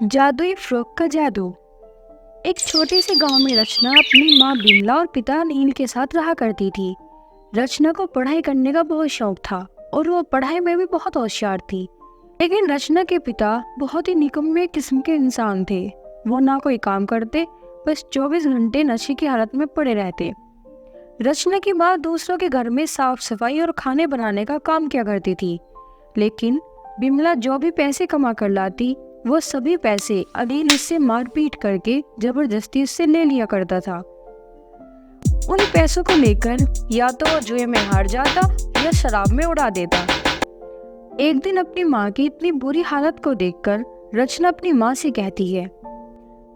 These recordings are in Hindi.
जादुई फ्रॉक का जादू। एक छोटे से गांव में रचना अपनी माँ बिमला और पिता नील के साथ रहा करती थी। रचना को पढ़ाई करने का बहुत शौक था और वो पढ़ाई में भी बहुत होशियार थी। लेकिन रचना के पिता बहुत ही निकम्मे किस्म के इंसान थे। वो ना कोई काम करते, बस 24 घंटे नशे की हालत में पड़े रहते। रचना की माँ दूसरों के घर में साफ सफाई और खाने बनाने का काम किया करती थी। लेकिन बिमला जो भी पैसे कमा कर लाती, वो सभी पैसे अनिल उससे मारपीट करके जबरदस्ती उससे ले लिया करता था। उन पैसों को लेकर या तो वो जुए में हार जाता या शराब में उड़ा देता। एक दिन अपनी माँ की इतनी बुरी हालत को देखकर रचना अपनी माँ से कहती है,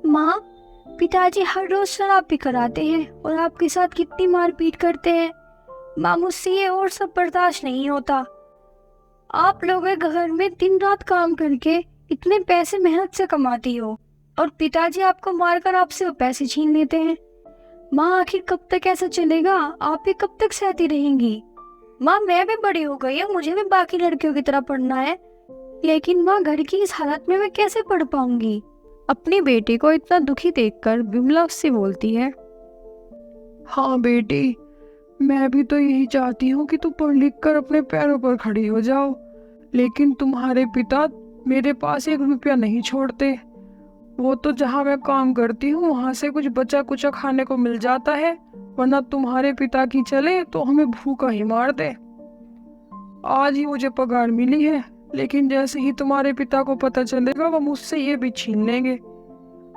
माँ, पिताजी हर रोज शराब पी कर आते हैं और आपके साथ कितनी मारपीट करते हैं। माँ, मुझसे ये और सब बर्दाश्त नहीं होता। आप लोग एक घर में दिन रात काम करके इतने पैसे मेहनत से कमाती हो और पिताजी आपको मारकर आपसे वो पैसे छीन लेते हैं। माँ, आखिर कब तक ऐसा चलेगा? आप भी कब तक सहती रहेंगी? माँ, मैं भी बड़ी हो गई हूँ, मुझे भी बाकी लड़कियों की तरह पढ़ना है। लेकिन माँ, घर की इस हालत में मैं कैसे पढ़ पाऊंगी? अपनी बेटी को इतना दुखी देखकर बिमला उससे बोलती है, हाँ बेटी, मैं भी तो यही चाहती हूँ कि तू पढ़ लिख कर अपने पैरों पर खड़ी हो जाओ। लेकिन तुम्हारे पिता मेरे पास 1 रुपया नहीं छोड़ते। वो तो जहाँ मैं काम करती हूँ वहाँ से कुछ बचा कुचा खाने को मिल जाता है, वरना तुम्हारे पिता की चले तो हमें भूखा ही मार दे। आज ही मुझे पगार मिली है, लेकिन जैसे ही तुम्हारे पिता को पता चलेगा वो मुझसे ये भी छीन लेंगे।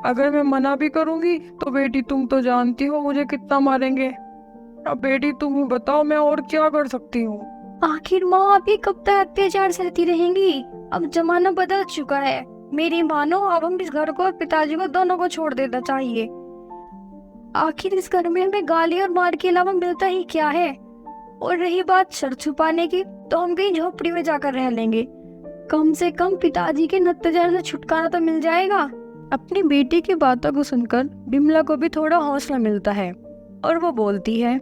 अगर मैं मना भी करूंगी तो बेटी तुम तो जानती हो मुझे कितना मारेंगे। अब बेटी तुम ही बताओ, मैं और क्या कर सकती हूँ। आखिर माँ, आप ये कब तक अत्याचार सहती रहेंगी? अब जमाना बदल चुका है। मेरी मानो, अब हम इस घर को और पिताजी को दोनों को छोड़ देना चाहिए। आखिर इस घर में हमें गाली और मार के अलावा मिलता ही क्या है? और रही बात शर छुपाने की, तो हम कहीं झोपड़ी में जाकर रह लेंगे। कम से कम पिताजी के नत्थेदार से छुटकारा तो मिल जाएगा। अपनी बेटी की बातों को सुनकर बिमला को भी थोड़ा हौसला मिलता है और वो बोलती है,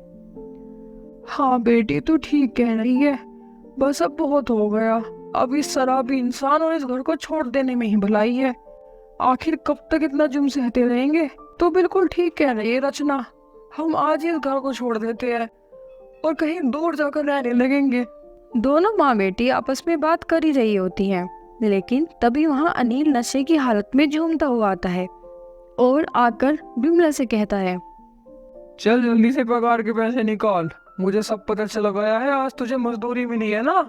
हाँ बेटी, तू ठीक कह रही है। बस अब बहुत हो गया। अब इस शराबी इंसान और इस घर को छोड़ देने में ही भलाई है। आखिर कब तक इतना जुर्म सहते रहेंगे। तो बिल्कुल ठीक कह रही है रचना, हम आज ही इस घर को छोड़ देते हैं और कहीं दूर जाकर रहने लगेंगे। दोनों माँ बेटी आपस में बात कर ही रही होती हैं, लेकिन तभी वहाँ अनिल नशे की हालत में झूमता हुआ आता है और आकर बिमला से कहता है, चल जल्दी से पगार के पैसे निकाल। मुझे सब पता चल गया है, आज तुझे मजदूरी मिली है ना।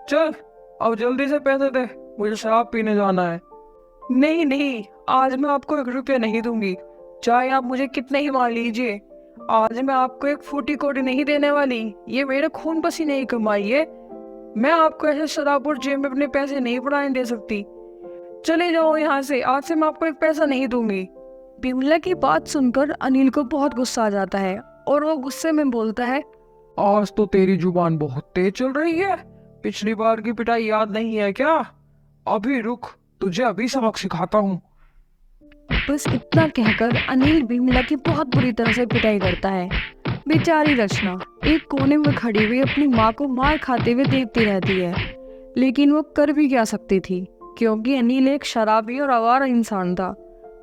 चल अब जल्दी से पैसे दे, मुझे शराब पीने जाना है। नहीं नहीं, आज मैं आपको 1 रुपया नहीं दूंगी, चाहे आप मुझे कितने ही मार लीजिए। आज मैं आपको एक फूटी कोड़ी नहीं देने वाली। ये मेरे खून पसीने की कमाई है। मैं आपको ऐसे शराब और जेब में अपने पैसे नहीं पड़ाने दे सकती। चले जाओ यहाँ से, आज से मैं आपको एक पैसा नहीं दूंगी। बिमला की बात सुनकर अनिल को बहुत गुस्सा आ जाता है और वो गुस्से में बोलता है, आज तो तेरी जुबान बहुत तेज चल रही है। पिछली बार की पिटाई याद नहीं है क्या? अभी रुक, तुझे अभी सबक सिखाता हूँ। बस इतना कहकर अनिल बिमला की बहुत बुरी तरह से पिटाई करता है। बेचारी रचना एक कोने में खड़ी हुई अपनी माँ को मार खाते हुए देखती रहती है, लेकिन वो कर भी क्या सकती थी, क्योंकि अनिल एक शराबी और आवारा इंसान था।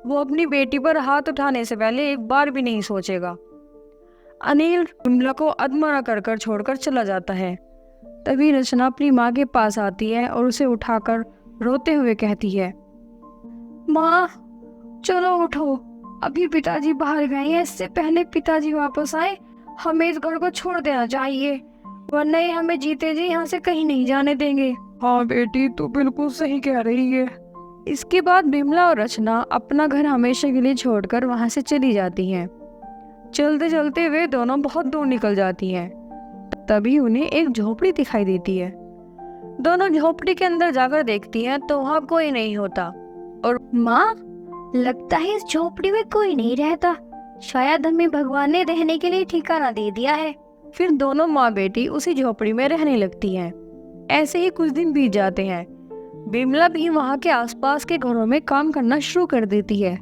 वो अपनी बेटी पर हाथ उठाने से पहले एक बार भी नहीं सोचेगा। अनिल बिमला को अधमरा कर कर छोड़कर चला जाता है। तभी रचना अपनी माँ के पास आती है और उसे उठाकर रोते हुए कहती है, माँ, चलो उठो। अभी पिताजी बाहर गए हैं, इससे पहले पिताजी वापस आए हमें इस घर को छोड़ देना चाहिए, वरना ये हमें जीते जी यहाँ से कहीं नहीं जाने देंगे। हाँ बेटी, तू बिल्कुल सही कह रही है। इसके बाद बिमला और रचना अपना घर हमेशा के लिए छोड़कर वहां से चली जाती हैं। चलते चलते वे दोनों बहुत दूर निकल जाती हैं। तभी उन्हें एक झोपड़ी दिखाई देती है। दोनों झोपड़ी के अंदर जाकर देखती हैं तो वहाँ कोई नहीं होता। और माँ, लगता है इस झोपड़ी में कोई नहीं रहता। शायद हमें भगवान ने रहने के लिए ठिकाना दे दिया है। फिर दोनों माँ बेटी उसी झोपड़ी में रहने लगती हैं। ऐसे ही कुछ दिन बीत जाते हैं। बिमला भी वहाँ के आसपास के घरों में काम करना शुरू कर देती है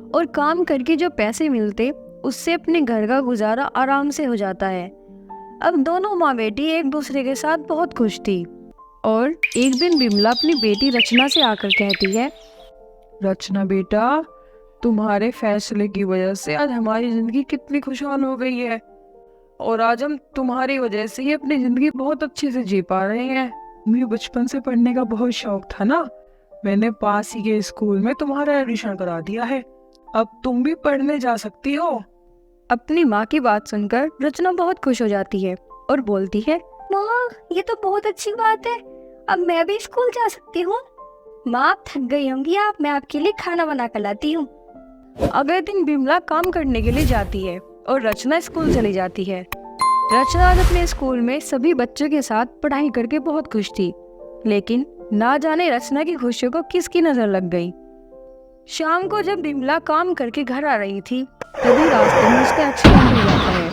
और काम करके जो पैसे मिलते उससे अपने घर का गुजारा आराम से हो जाता है। अब दोनों माँ बेटी एक दूसरे के साथ बहुत खुश थी। और एक दिन बिमला अपनी बेटी रचना से आकर कहती है, रचना बेटा, तुम्हारे फैसले की वजह से आज हमारी जिंदगी कितनी खुशहाल हो गई है और आज हम तुम्हारी वजह से ही अपनी जिंदगी बहुत अच्छे से जी पा रहे हैं। मुझे बचपन से पढ़ने का बहुत शौक था ना, मैंने पास ही के स्कूल में तुम्हारा एडमिशन करा दिया है। अब तुम भी पढ़ने जा सकती हो। अपनी माँ की बात सुनकर रचना बहुत खुश हो जाती है और बोलती है, माँ ये तो बहुत अच्छी बात है, अब मैं भी स्कूल जा सकती हूँ। माँ आप थक गई होंगी, मैं आपके लिए खाना बना कर लाती हूँ। अगले दिन बिमला काम करने के लिए जाती है और रचना स्कूल चली जाती है। रचना आज अपने स्कूल में सभी बच्चों के साथ पढ़ाई करके बहुत खुश थी, लेकिन ना जाने रचना की खुशियों को किसकी नजर लग गई। शाम को जब बिमला काम करके घर आ रही थी, तभी रास्ते में उसका एक्सीडेंट हो जाता है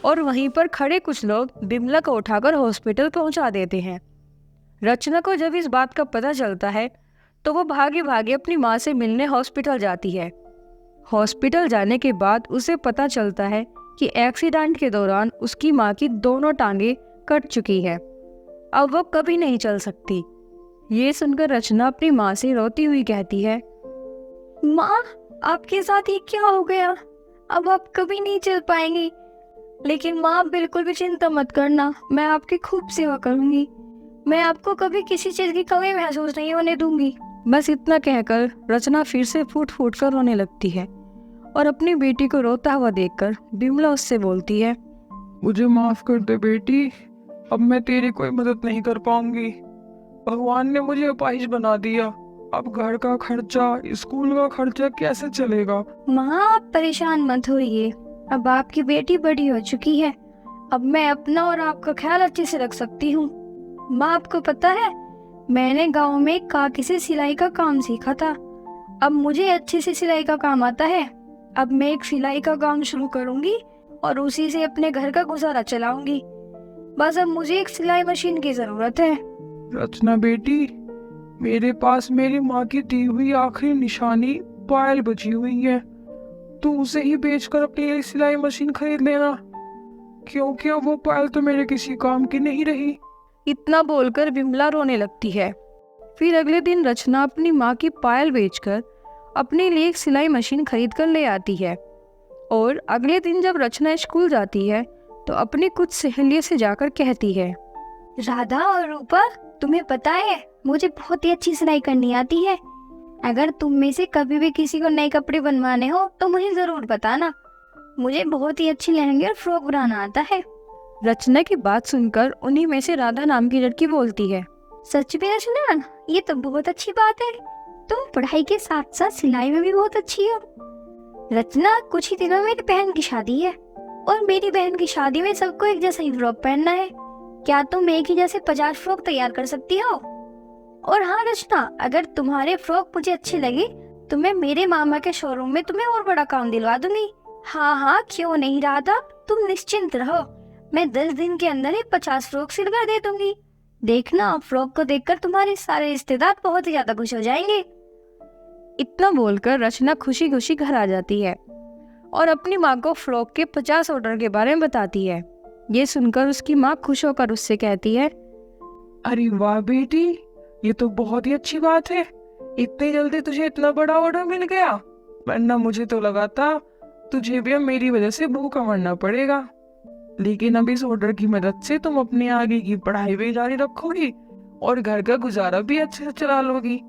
और वहीं पर खड़े कुछ लोग बिमला को उठाकर हॉस्पिटल पहुंचा देते हैं। रचना को जब इस बात का पता चलता है तो वो भागे भागे अपनी माँ से मिलने हॉस्पिटल जाती है। हॉस्पिटल जाने के बाद उसे पता चलता है कि एक्सीडेंट के दौरान उसकी माँ की दोनों टांगे कट चुकी है, अब वो कभी नहीं चल सकती। ये सुनकर रचना अपनी माँ से रोती हुई कहती है, माँ आपके साथ ये क्या हो गया, अब आप कभी नहीं चल पाएंगी। लेकिन माँ आप बिल्कुल भी चिंता मत करना, मैं आपकी खूब सेवा करूंगी, मैं आपको कभी किसी चीज की कमी महसूस नहीं होने दूंगी। बस इतना कहकर रचना फिर से फूट फूट कर रोने लगती है और अपनी बेटी को रोता हुआ देखकर बिमला उससे बोलती है, मुझे माफ कर दे बेटी, अब मैं तेरी कोई मदद नहीं कर पाऊंगी। भगवान ने मुझे अपाहिज बना दिया, अब घर का खर्चा, स्कूल का खर्चा कैसे चलेगा। माँ आप परेशान मत होइए, अब आपकी बेटी बड़ी हो चुकी है, अब मैं अपना और आपका ख्याल अच्छे से रख सकती हूँ। माँ आपको पता है, मैंने गांव में काकी से सिलाई का काम सीखा था, अब मुझे अच्छे से सिलाई का काम आता है। अब मैं एक सिलाई का काम शुरू करूंगी और उसी से अपने घर का गुजारा चलाऊंगी। बस अब मुझे एक सिलाई मशीन की जरूरत है। रचना बेटी, मेरे पास मेरी माँ की दी हुई आखिरी निशानी पायल बची हुई है, तू उसे ही बेचकर अपनी एक सिलाई मशीन खरीद लेना, क्योंकि अब वो पायल तो मेरे किसी काम की नहीं रही। इतना बोलकर बिमला रोने लगती है। फिर अगले दिन रचना अपनी माँ की पायल बेचकर अपने लिए एक सिलाई मशीन खरीद कर ले आती है और अगले दिन जब रचना स्कूल जाती है तो अपनी कुछ सहेलियों से जाकर कहती है, राधा और रूपा तुम्हें पता है मुझे बहुत ही अच्छी सिलाई करनी आती है, अगर तुम में से कभी भी किसी को नए कपड़े बनवाने हो तो मुझे जरूर बताना, मुझे बहुत ही अच्छी लहंगे और फ्रॉक बनाना आता है। रचना की बात सुनकर उन्हीं में से राधा नाम की लड़की बोलती है, सच में रचना ये तो बहुत अच्छी बात है, तुम पढ़ाई के साथ साथ सिलाई में भी बहुत अच्छी हो। रचना कुछ ही दिनों में मेरी बहन की शादी है और मेरी बहन की शादी में सबको एक जैसा ही फ्रॉक पहनना है, क्या तुम एक ही जैसे 50 फ्रॉक तैयार कर सकती हो? और हाँ रचना, अगर तुम्हारे फ्रॉक मुझे अच्छे लगे तो मैं मेरे मामा के शोरूम में तुम्हें और बड़ा काम दिलवा दूंगी। हाँ हाँ क्यों नहीं राधा, तुम निश्चिंत रहो, मैं 10 दिन के अंदर ही 50 फ्रॉक सिलकर दे दूंगी। देखना फ्रॉक को देखकर तुम्हारे सारे रिश्तेदार बहुत ही ज्यादा खुश हो जाएंगे। इतना बोलकर रचना खुशी खुशी घर आ जाती है और अपनी माँ को फ्रॉक के 50 ऑर्डर के बारे में बताती है। ये सुनकर उसकी माँ खुश होकर उससे कहती है, अरे वाह बेटी, ये तो बहुत ही अच्छी बात है, इतनी जल्दी तुझे इतना बड़ा ऑर्डर मिल गया, वरना मुझे तो लगा था तुझे भी अब मेरी वजह से भूखा मरना पड़ेगा। लेकिन अब इस ऑर्डर की मदद से तुम अपने आगे की पढ़ाई भी जारी रखोगी और घर का गुजारा भी अच्छे से चला लोगी।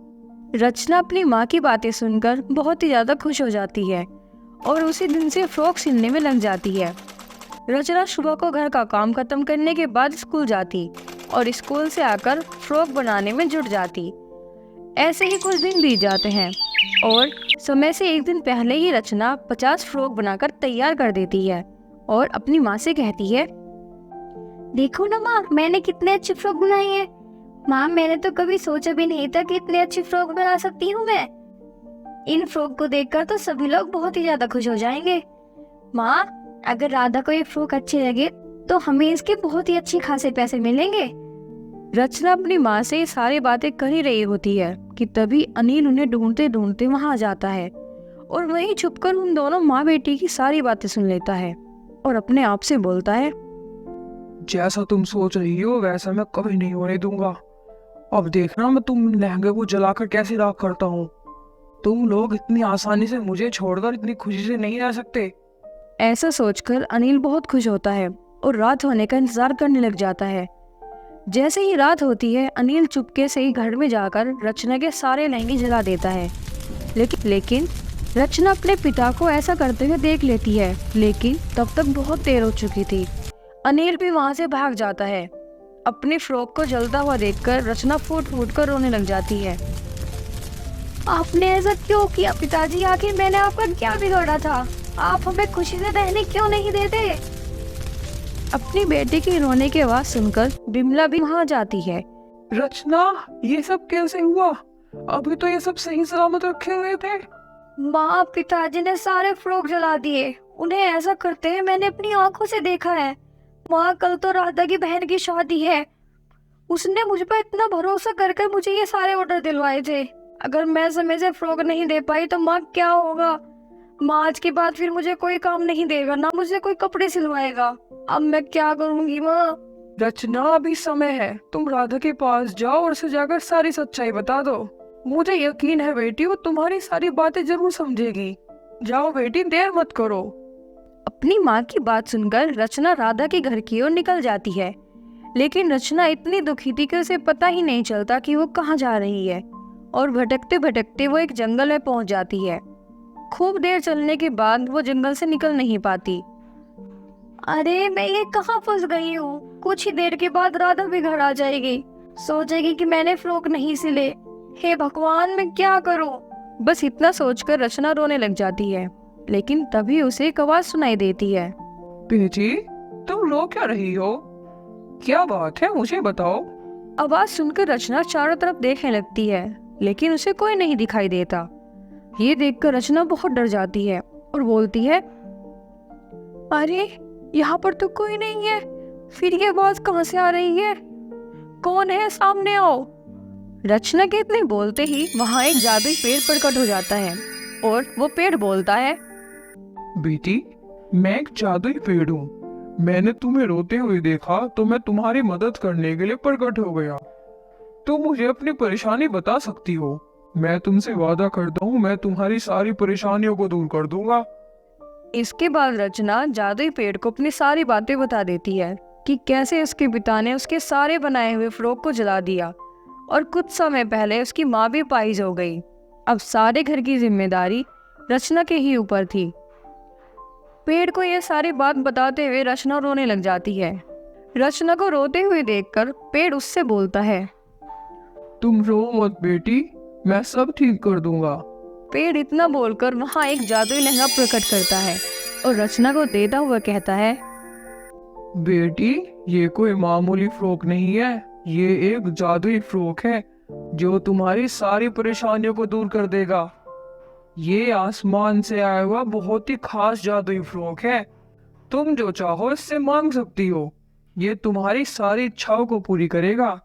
रचना अपनी माँ की बातें सुनकर बहुत ही ज्यादा खुश हो जाती है और उसी दिन से फ्रॉक सिलने में लग जाती है। रचना सुबह को घर का काम खत्म करने के बाद स्कूल जाती और स्कूल से आकर फ्रॉक बनाने में जुट जाती। ऐसे ही कुछ दिन बीत जाते हैं और समय से एक दिन पहले ही रचना 50 फ्रॉक बनाकर तैयार कर देती है और अपनी माँ से कहती है, देखो ना माँ, मैंने कितने अच्छे फ्रॉक बनाए हैं। माँ मैंने तो कभी सोचा भी नहीं था कि इतने अच्छे फ्रॉक बना सकती हूँ मैं। इन फ्रॉक को देखकर तो सभी लोग बहुत ही ज्यादा खुश हो जाएंगे। माँ अगर राधा को ये फ्रॉक अच्छे लगे तो हमें इसके बहुत ही अच्छे खासे पैसे मिलेंगे। रचना अपनी माँ से ये सारी बातें कर ही रही होती है कि तभी अनिल उन्हें ढूंढते ढूंढते वहां जाता है और वहीं छुपकर उन दोनों माँ बेटी की सारी बातें सुन लेता है और अपने आप से बोलता है, जैसा तुम सोच रही हो वैसा मैं कभी नहीं होने दूंगा। अब देखना मैं तुम लहंगे को जलाकर कैसे राख करता हूँ। तुम लोग इतनी आसानी से मुझे छोड़कर इतनी खुशी से नहीं रह सकते। ऐसा सोचकर अनिल बहुत खुश होता है और रात होने का इंतजार करने लग जाता है। जैसे ही रात होती है, अनिल चुपके से ही घर में जाकर रचना के सारे लहंगे जला देता है। लेकिन रचना अपने पिता को ऐसा करते हुए देख लेती है, लेकिन तब तक बहुत देर हो चुकी थी। अनिल भी वहां से भाग जाता है। अपनी फ्रॉक को जलता हुआ देखकर रचना फूट फूट कर रोने लग जाती है। आपने ऐसा क्यों किया पिताजी? आखिर मैंने आपका क्या बिगाड़ा था? आप हमें खुशी से रहने क्यों नहीं देते? अपनी बेटी की रोने की आवाज सुनकर बिमला भी वहां जाती है। रचना, ये सब कैसे हुआ? अभी तो ये सब सही सलामत रखे हुए थे। माँ, पिताजी ने सारे फ्रॉक जला दिए। उन्हें ऐसा करते हैं मैंने अपनी आंखों से देखा है। माँ, कल तो राधा की बहन की शादी है। उसने मुझ पर इतना भरोसा कर मुझे ये सारे ऑर्डर दिलवाए थे। अगर मैं समय से फ्रॉक नहीं दे पाई तो माँ क्या होगा? माँ, आज के बाद फिर मुझे कोई काम नहीं देगा, ना मुझे कोई कपड़े सिलवाएगा। अब मैं क्या करूंगी माँ? रचना, अभी समय है, तुम राधा के पास जाओ और उसे जाकर सारी सच्चाई बता दो। मुझे यकीन है बेटी, वो तुम्हारी सारी बातें जरूर समझेगी। जाओ बेटी, देर मत करो। अपनी माँ की बात सुनकर रचना राधा के घर की ओर निकल जाती है। लेकिन रचना इतनी दुखी थी कि उसे पता ही नहीं चलता कि वो कहाँ जा रही है, और भटकते भटकते वो एक जंगल में पहुंच जाती है। खूब देर चलने के बाद वो जंगल से निकल नहीं पाती। अरे, मैं ये कहाँ फंस गई हूँ? कुछ ही देर के बाद राधा भी घर आ जाएगी, सोचेगी कि मैंने फ्रॉक नहीं सिले। हे भगवान, मैं क्या करूँ? बस इतना सोचकर रचना रोने लग जाती है। लेकिन तभी उसे एक आवाज सुनाई देती है। बेटी, तुम रो क्या रही हो? क्या बात है, मुझे बताओ। आवाज सुनकर रचना चारों तरफ देखने लगती है, लेकिन उसे कोई नहीं दिखाई देता। ये देखकर रचना बहुत डर जाती है और बोलती है, अरे, यहाँ पर तो कोई नहीं है। फिर ये आवाज कहाँ से आ रही है? कौन है? सामने आओ। रचना के इतने बोलते ही वहाँ एक जादुई पेड़ प्रकट हो जाता है और वो पेड़ बोलता है, बेटी, मैं एक जादुई पेड़ हूँ। मैंने तुम्हें रोते हुए देखा तो मैं तुम्हारी मदद करने के लिए प्रकट हो गया। तुम मुझे अपनी परेशानी बता सकती हो। मैं तुमसे वादा करता हूँ, मैं तुम्हारी सारी परेशानियों को दूर कर दूंगा। इसके बाद रचना जादुई पेड़ को अपनी सारी बातें बता देती है कि कैसे उसके पिता ने उसके सारे बनाए हुए फ्रॉक को जला दिया और कुछ समय पहले उसकी माँ भी पाइज हो गई। अब सारे घर की जिम्मेदारी रचना के ही ऊपर थी। पेड़ को यह सारी बात बताते हुए रचना रोने लग जाती है। रचना को रोते हुए देखकर पेड़ उससे बोलता है, तुम रो मत बेटी, मैं सब ठीक कर दूंगा। पेड़ इतना बोलकर वहाँ एक जादुई लहंगा प्रकट करता है और रचना को देता हुआ कहता है, बेटी, ये कोई मामूली फ्रॉक नहीं है, ये एक जादुई फ्रॉक है जो तुम्हारी सारी परेशानियों को दूर कर देगा। ये आसमान से आया हुआ बहुत ही खास जादुई फ्रॉक है। तुम जो चाहो इससे मांग सकती हो। ये तुम्हारी सारी इच्छाओं को पूरी करेगा,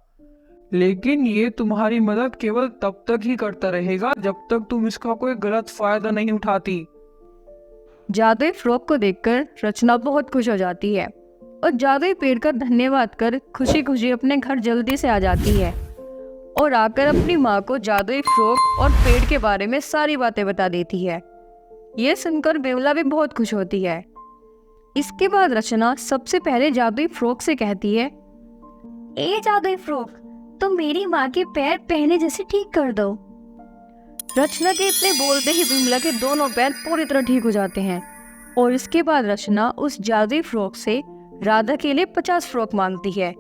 लेकिन ये तुम्हारी मदद केवल तब तक ही करता रहेगा जब तक तुम इसका कोई गलत फायदा नहीं उठाती। जादुई फ्रॉक को देखकर रचना बहुत खुश हो जाती है और जादुई पेड़ का धन्यवाद कर खुशी खुशी अपने घर जल्दी से आ जाती है और आकर अपनी माँ को जादुई फ्रॉक और पेड़ के बारे में सारी बातें बता देती है। ये सुनकर बिमला भी बहुत खुश होती है। इसके बाद रचना सबसे पहले जादुई फ्रॉक से कहती है, ए जादुई फ्रॉक, तुम मेरी माँ के पैर पहले जैसे ठीक कर दो। रचना के इतने बोलते ही बिमला के दोनों पैर पूरी तरह ठीक हो जाते हैं और इसके बाद रचना उस जादुई फ्रॉक से राधा के लिए 50 फ्रॉक मांगती है।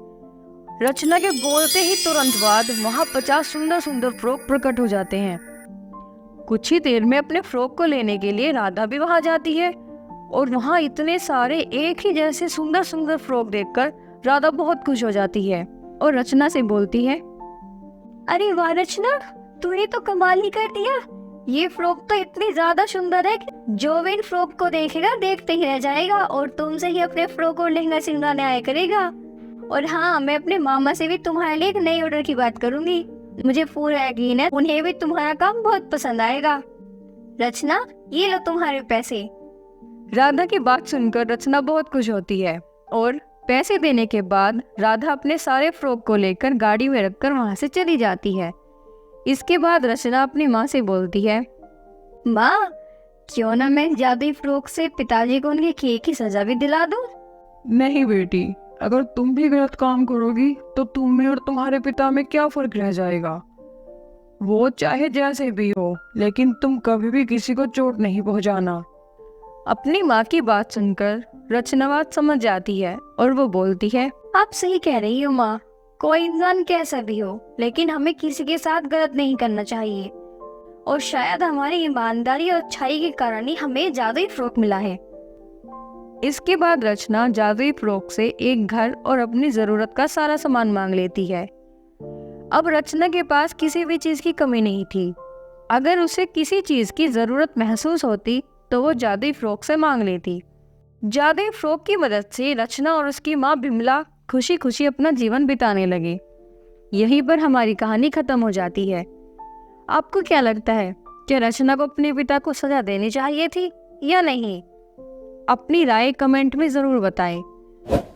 रचना के बोलते ही तुरंत बाद वहाँ 50 सुंदर सुंदर फ्रॉक प्रकट हो जाते हैं। कुछ ही देर में अपने फ्रॉक को लेने के लिए राधा भी वहाँ जाती है और वहाँ इतने सारे एक ही जैसे सुंदर सुंदर फ्रॉक देखकर राधा बहुत खुश हो जाती है और रचना से बोलती है, अरे वाह रचना, तूने तो कमाल ही कर दिया। ये फ्रॉक तो इतनी ज्यादा सुंदर है कि जो भी इन फ्रॉक को देखेगा देखते ही रह जाएगा और तुमसे ही अपने फ्रॉक और लहंगा सिलवाने आया करेगा। और हाँ, मैं अपने मामा से भी तुम्हारे लिए एक नई ऑर्डर की बात करूंगी। मुझे पूरा यकीन है उन्हें भी तुम्हारा काम बहुत पसंद आएगा। रचना, ये लो तुम्हारे पैसे। राधा की बात सुनकर रचना बहुत खुश होती है और पैसे देने के बाद राधा अपने सारे फ्रॉक को लेकर गाड़ी में रखकर वहां से चली जाती है। इसके बाद रचना अपनी माँ से बोलती है, माँ, क्यों ना मैं जादुई फ्रॉक से पिताजी को उनके किए की सजा भी दिला दूं? नहीं बेटी, अगर तुम भी गलत काम करोगी तो तुम में और तुम्हारे पिता में क्या फर्क रह जाएगा। वो चाहे जैसे भी हो, लेकिन तुम कभी भी किसी को चोट नहीं पहुंचाना। अपनी माँ की बात सुनकर रचना बात समझ जाती है और वो बोलती है, आप सही कह रही हो माँ। कोई इंसान कैसा भी हो, लेकिन हमें किसी के साथ गलत नहीं करना चाहिए। और शायद हमारी ईमानदारी और अच्छाई के कारण ही हमें जादुई फ्रॉक मिला है। इसके बाद रचना जादुई फ्रॉक से एक घर और अपनी जरूरत का सारा सामान मांग लेती है। अब रचना के पास किसी भी चीज की कमी नहीं थी। अगर उसे किसी चीज की जरूरत महसूस होती तो वो जादुई फ्रॉक से मांग लेती। जादुई फ्रॉक की मदद से रचना और उसकी माँ बिमला खुशी खुशी अपना जीवन बिताने लगे। यहीं पर हमारी कहानी खत्म हो जाती है। आपको क्या लगता है कि रचना को अपने पिता को सजा देनी चाहिए थी या नहीं? अपनी राय कमेंट में ज़रूर बताएं।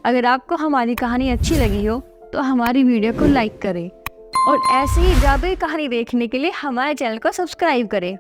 अगर आपको हमारी कहानी अच्छी लगी हो तो हमारी वीडियो को लाइक करें और ऐसे ही जादुई कहानी देखने के लिए हमारे चैनल को सब्सक्राइब करें।